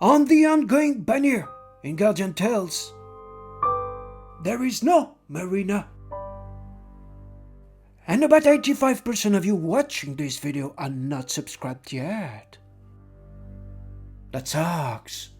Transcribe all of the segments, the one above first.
On the ongoing banner in Guardian Tales, there is no Marina. And about 85% of you watching this video are not subscribed yet. That sucks.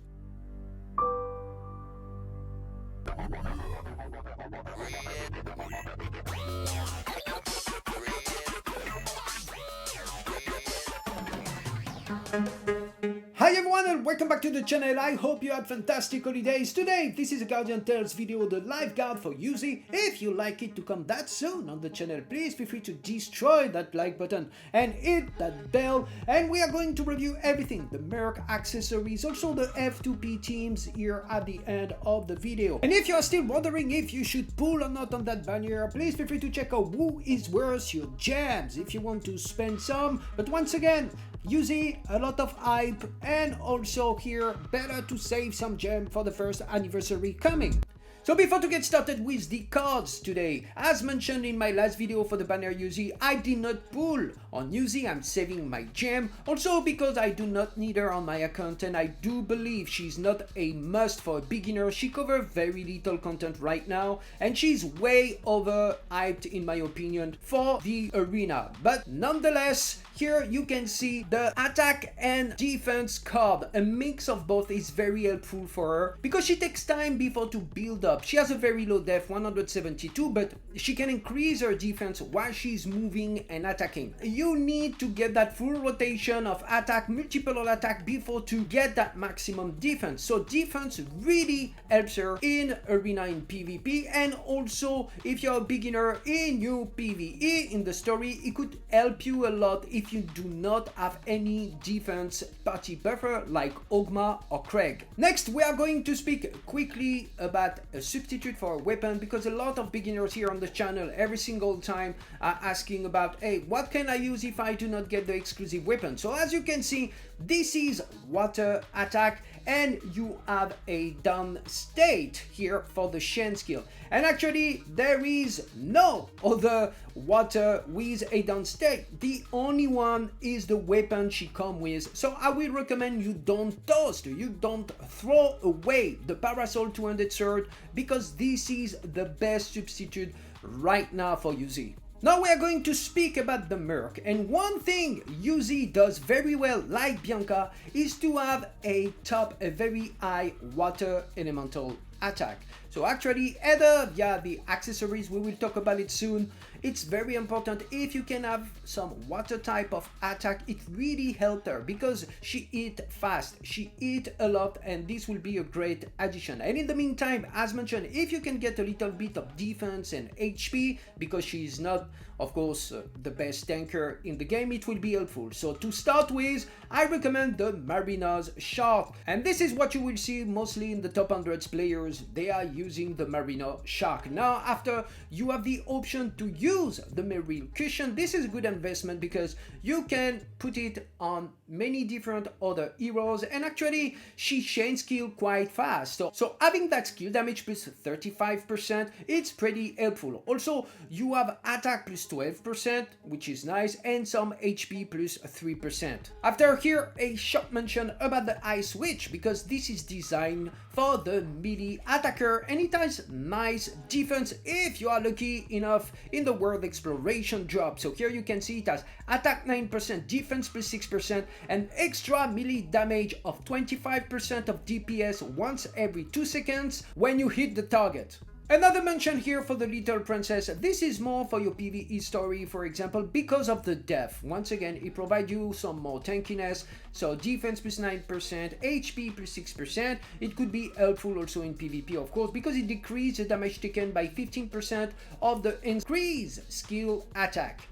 Hi everyone and welcome back to the channel. I hope you had fantastic holidays. Today, this is a Guardian Tales video, the lifeguard for Yuze. If you like it to come that soon on the channel, please feel free to destroy that like button and hit that bell. And we are going to review everything, the Merc accessories, also the F2P teams here at the end of the video. And if you are still wondering if you should pull or not on that banner, please feel free to check out who is worth your gems if you want to spend some. But once again, Yuze, a lot of hype, and also here, better to save some gem for the first anniversary coming. So before to get started with the cards today, as mentioned in my last video for the banner Yuze, I did not pull on Yuze, I'm saving my gem, also because I do not need her on my account and I do believe she's not a must for a beginner. She covers very little content right now and she's way overhyped in my opinion for the arena. But nonetheless, here you can see the attack and defense card. A mix of both is very helpful for her because she takes time before to build up. She has a very low def, 172, but she can increase her defense while she's moving and attacking. You need to get that full rotation of attack, multiple attack before to get that maximum defense. So defense really helps her in arena in PvP, and also if you're a beginner in new PvE in the story, it could help you a lot if you do not have any defense party buffer like Ogma or Craig. Next, we are going to speak quickly about a substitute for a weapon because a lot of beginners here on the channel every single time are asking about, hey, what can I use if I do not get the exclusive weapon? So as you can see, this is water attack and you have a down state here for the Shen skill. And actually there is no other water with a down state. The only one is the weapon she comes with. So I will recommend you don't toast, you don't throw away the Parasol 200 sword because this is the best substitute right now for Yuze. Now we are going to speak about the Merc, and one thing Yuze does very well, like Bianca, is to have a very high water elemental attack. So actually, either via the accessories, we will talk about it soon, it's very important if you can have some water type of attack. It really helped her because she hit fast, she hit a lot, and this will be a great addition. And in the meantime, as mentioned, if you can get a little bit of defense and HP, because she is not, of course, the best tanker in the game, it will be helpful. So to start with, I recommend the Marina's Shark, and this is what you will see mostly in the top 100 players. They are using the Marina Shark. Now after you have the option to use the Meril Cushion, this is a good investment because you can put it on many different other heroes, and actually she chain skill quite fast. So having that skill damage plus 35%, it's pretty helpful. Also you have attack plus 12%, which is nice, and some HP plus 3%. After here, a short mention about the Ice Switch because this is designed for the melee attacker and it has nice defense if you are lucky enough in the world exploration drop. So here you can see it has attack 9%, defense plus 6%, and extra melee damage of 25% of DPS once every 2 seconds when you hit the target. Another mention here for the Little Princess, this is more for your PvE story, for example, because of the def. Once again, it provides you some more tankiness, so defense plus 9%, HP plus 6%. It could be helpful also in PvP, of course, because it decreases the damage taken by 15% of the increased skill attack.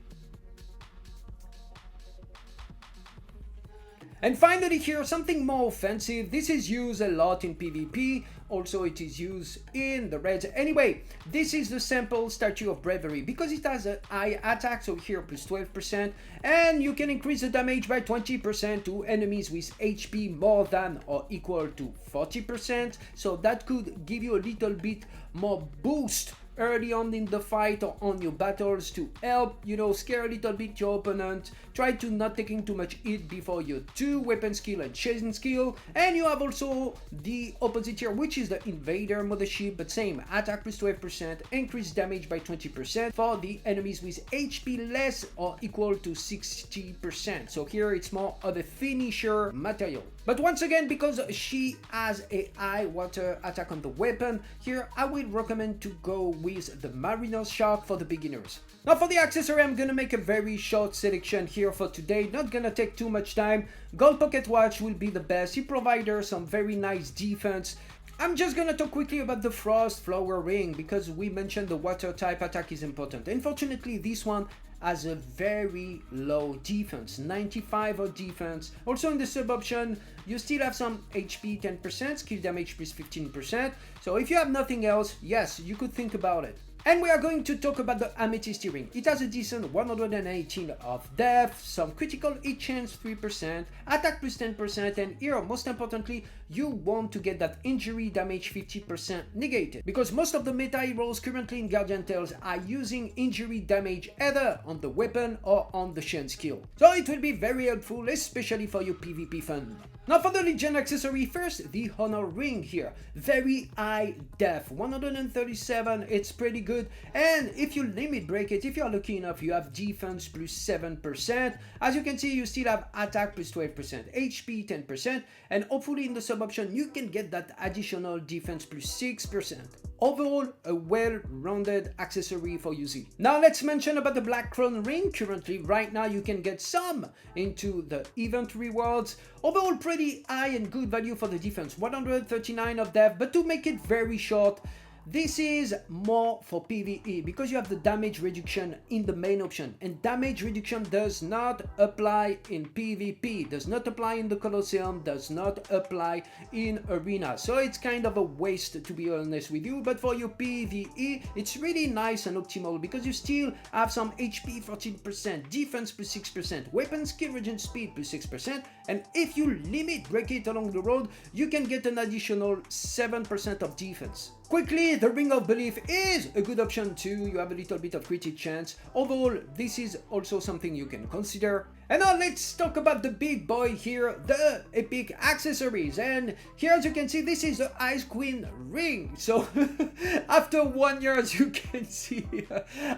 And finally here, something more offensive. This is used a lot in PvP. Also it is used in the raids. Anyway, this is the sample statue of bravery because it has a high attack, so here plus 12%, and you can increase the damage by 20% to enemies with HP more than or equal to 40%. So that could give you a little bit more boost early on in the fight or on your battles to help, you know, scare a little bit your opponent. Try to not taking too much hit before your 2 weapon skill and chasing skill. And you have also the opposite here, which is the Invader Mothership, but same, attack plus 12%, increased damage by 20% for the enemies with HP less or equal to 60%. So here it's more of a finisher material. But once again, because she has a high water attack on the weapon, here I will recommend to go with the Mariner's Shark for the beginners. Now for the accessory, I'm gonna make a very short selection here for today, not gonna take too much time. Gold Pocket Watch will be the best. It provides some very nice defense. I'm just gonna talk quickly about the Frost Flower Ring because we mentioned the water type attack is important. Unfortunately, this one has a very low defense, 95 of defense. Also in the sub option, you still have some HP 10%, skill damage plus 15%. So if you have nothing else, yes, you could think about it. And we are going to talk about the Amethyst Ring. It has a decent 118 of depth, some critical hit chance 3%, attack plus 10%, and here, most importantly, you want to get that injury damage 50% negated. Because most of the meta heroes currently in Guardian Tales are using injury damage either on the weapon or on the chain skill. So it will be very helpful, especially for your PvP fun. Now for the Legion accessory, first the Honor Ring here. Very high def, 137, it's pretty good. And if you limit break it, if you're lucky enough, you have defense plus 7%. As you can see, you still have attack plus 12%, HP 10%, and hopefully in the sub option, you can get that additional defense plus 6%. Overall, a well-rounded accessory for Yuzi. Now let's mention about the Black Crown Ring. Currently, right now, you can get some into the event rewards. Overall, pretty high and good value for the defense, 139 of depth, but to make it very short, this is more for PvE because you have the damage reduction in the main option, and damage reduction does not apply in PvP, does not apply in the Colosseum, does not apply in Arena. So it's kind of a waste, to be honest with you, but for your PvE, it's really nice and optimal because you still have some HP 14%, defense plus 6%, weapon skill regen speed plus 6%, and if you limit break it along the road, you can get an additional 7% of defense. Quickly, the Ring of Belief is a good option too. You have a little bit of crit chance. Overall, this is also something you can consider. And now let's talk about the big boy here, the epic accessories. And here, as you can see, this is the Ice Queen Ring. So after 1 year, as you can see,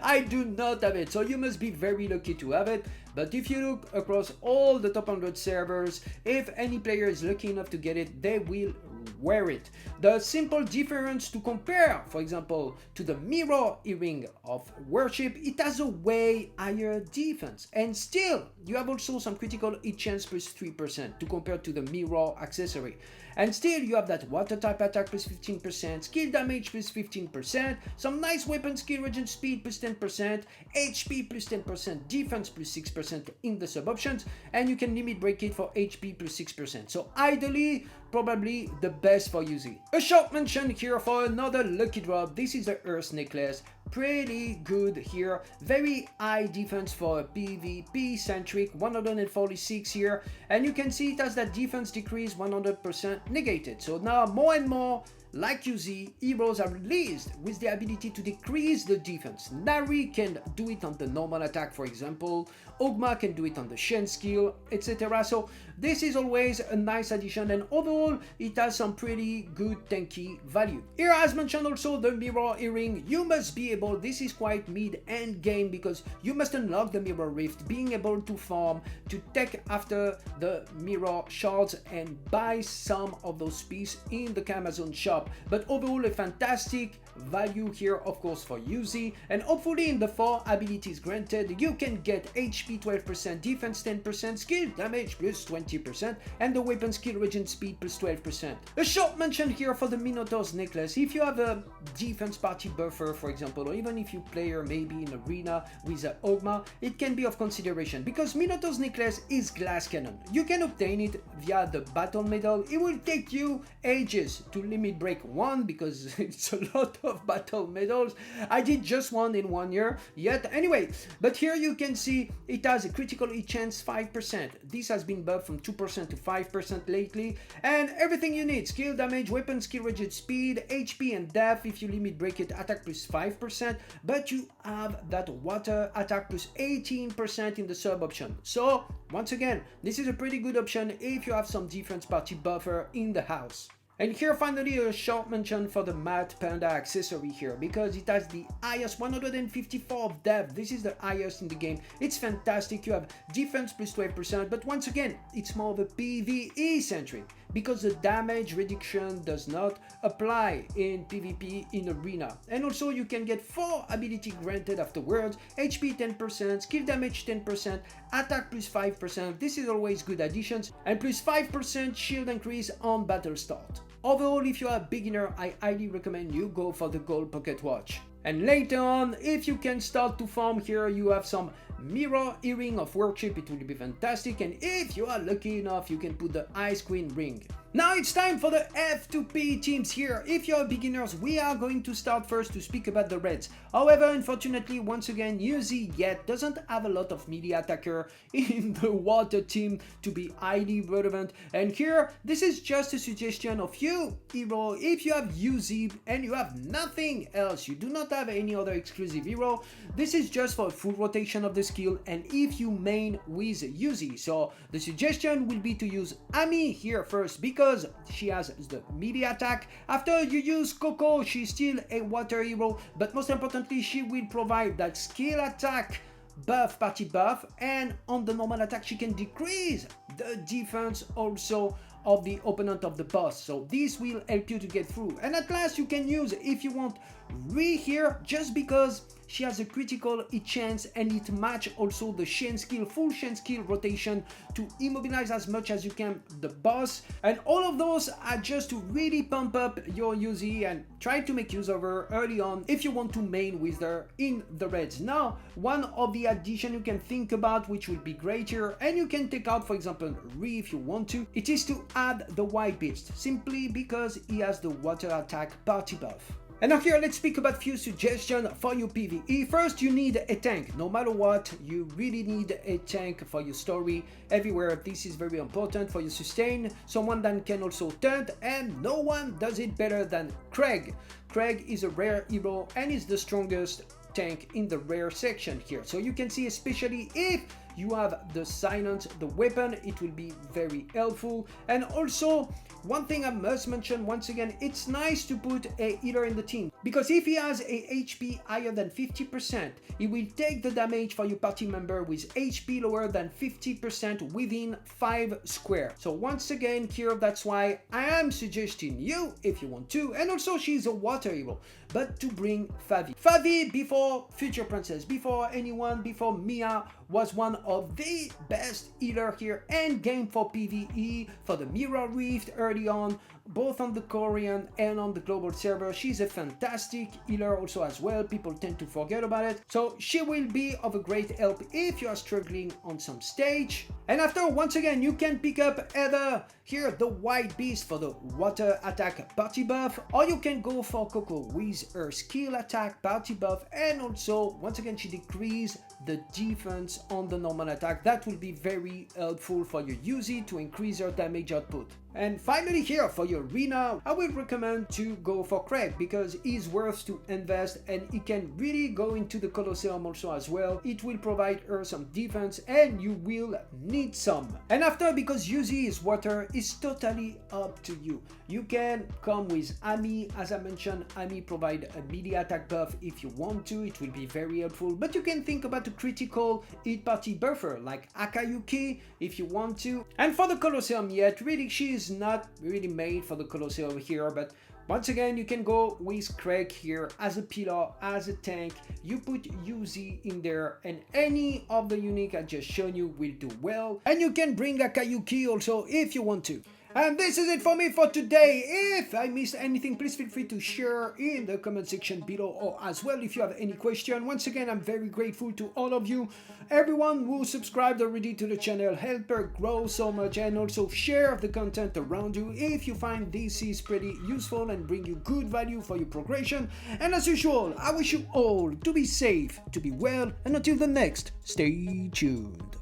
I do not have it. So you must be very lucky to have it. But if you look across all the top 100 servers, if any player is lucky enough to get it, they will wear it. The simple difference to compare, for example, to the Mirror Earring of Worship, it has a way higher defense. And still, you have also some critical hit chance plus 3% to compare to the Mirror accessory. And still, you have that water type attack plus 15%, skill damage plus 15%, some nice weapon skill regen speed plus 10%, HP plus 10%, defense plus 6% in the sub options, and you can limit break it for HP plus 6%. So ideally, probably the best for Yuzi. A short mention here for another lucky drop. This is the Earth Necklace. Pretty good here, very high defense for a PvP centric, 146 here, and you can see it has that defense decrease 100% negated. So now more and more, like Yuzi, heroes are released with the ability to decrease the defense. Nari can do it on the normal attack, for example, Ogma can do it on the Shen skill, etc. So this is always a nice addition, and overall it has some pretty good tanky value. Here, as mentioned, also the Mirror Earring, you must be able, this is quite mid-end game because you must unlock the Mirror Rift, being able to farm, to take after the Mirror Shards and buy some of those pieces in the Amazon shop. But overall, a fantastic value here, of course, for Yuzi, and hopefully in the 4 abilities granted, you can get HP 12%, defense 10%, skill damage plus 20%, and the weapon skill regen speed plus 12%. A short mention here for the Minotaur's Necklace. If you have a defense party buffer, for example, or even if you player maybe in arena with a Ogma, it can be of consideration because Minotaur's Necklace is glass cannon. You can obtain it via the battle medal. It will take you ages to limit break 1 because it's a lot of of battle medals. I did just one in 1 year yet. Anyway, but here you can see it has a critical hit chance 5%. This has been buffed from 2% to 5% lately. And everything you need: skill, damage, weapon, skill, rigid, speed, HP, and depth. If you limit break it, attack plus 5%. But you have that water attack plus 18% in the sub option. So once again, this is a pretty good option if you have some defense party buffer in the house. And here finally a short mention for the Matte Panda accessory here, because it has the highest 154 of depth. This is the highest in the game. It's fantastic. You have defense plus 12%, but once again, it's more of a PvE centric, because the damage reduction does not apply in PvP in arena. And also you can get 4 ability granted afterwards: HP 10%, skill damage 10%, attack plus 5%. This is always good additions, and plus 5% shield increase on battle start. Overall, if you are a beginner, I highly recommend you go for the gold pocket watch. And later on, if you can start to farm here, you have some mirror earring of worship. It will be fantastic. And if you are lucky enough, you can put the Ice Queen ring. Now it's time for the F2P teams here. If you're beginners, we are going to start first to speak about the Reds. However, unfortunately, once again, Yuzi yet doesn't have a lot of melee attacker in the water team to be highly relevant. And here, this is just a suggestion of you, hero. If you have Yuzi and you have nothing else, you do not have any other exclusive hero, this is just for a full rotation of the skill, and if you main with Yuzi. So the suggestion will be to use Ami here first, because she has the melee attack. After you use Coco, she's still a water hero, but most importantly, she will provide that skill attack buff, party buff, and on the normal attack she can decrease the defense also of the opponent of the boss. So this will help you to get through. And at last you can use, if you want, Ri here, just because she has a critical hit chance and it match also the chain skill, full chain skill rotation to immobilize as much as you can the boss. And all of those are just to really pump up your Yuzi and try to make use of her early on if you want to main with her in the Reds. Now, one of the addition you can think about, which will be great here, and you can take out, for example, Ri if you want to, it is to add the White Beast, simply because he has the water attack party buff. And now here, let's speak about few suggestions for your PvE. First, you need a tank. No matter what, you really need a tank for your story. Everywhere, this is very important for your sustain. Someone that can also taunt, and no one does it better than Craig. Craig is a rare hero and is the strongest tank in the rare section here. So you can see, especially if you have the silence, the weapon, it will be very helpful. And also, one thing I must mention once again, it's nice to put a healer in the team, because if he has a HP higher than 50%, he will take the damage for your party member with HP lower than 50% within 5 square. So once again here, that's why I am suggesting you, if you want to, and also she's a water hero, but to bring Favi. Favi, before Future Princess, before anyone, before Mia, was one of the best healer here and game for PvE, for the Mirror Rift early on, both on the Korean and on the global server. She's a fantastic healer also as well. People tend to forget about it. So she will be of a great help if you are struggling on some stage. And after, once again, you can pick up either here the White Beast for the water attack party buff, or you can go for Coco with her skill attack party buff, and also once again she decreases the defense on the normal attack. That will be very helpful for your Yuzi to increase your damage output. And finally here for your arena, I would recommend to go for Craig, because he's worth to invest and he can really go into the Colosseum also as well. It will provide her some defense and you will need some. And after, because Yuzi is water, it's totally up to you. You can come with Ami. As I mentioned, Ami provide a melee attack buff if you want to. It will be very helpful, but you can think about a critical hit party buffer like Akayuki if you want to. And for the Colosseum, yet really she is not really made for the Colosseum here, but once again you can go with Craig here as a pillar, as a tank. You put Yuzi in there and any of the unique I just shown you will do well, and you can bring Akayuki also if you want to. And this is it for me for today. If I missed anything, please feel free to share in the comment section below, or as well if you have any question. Once again, I'm very grateful to all of you. Everyone who subscribed already to the channel, help her grow so much, and also share the content around you if you find this is pretty useful and bring you good value for your progression. And as usual, I wish you all to be safe, to be well, and until the next, stay tuned.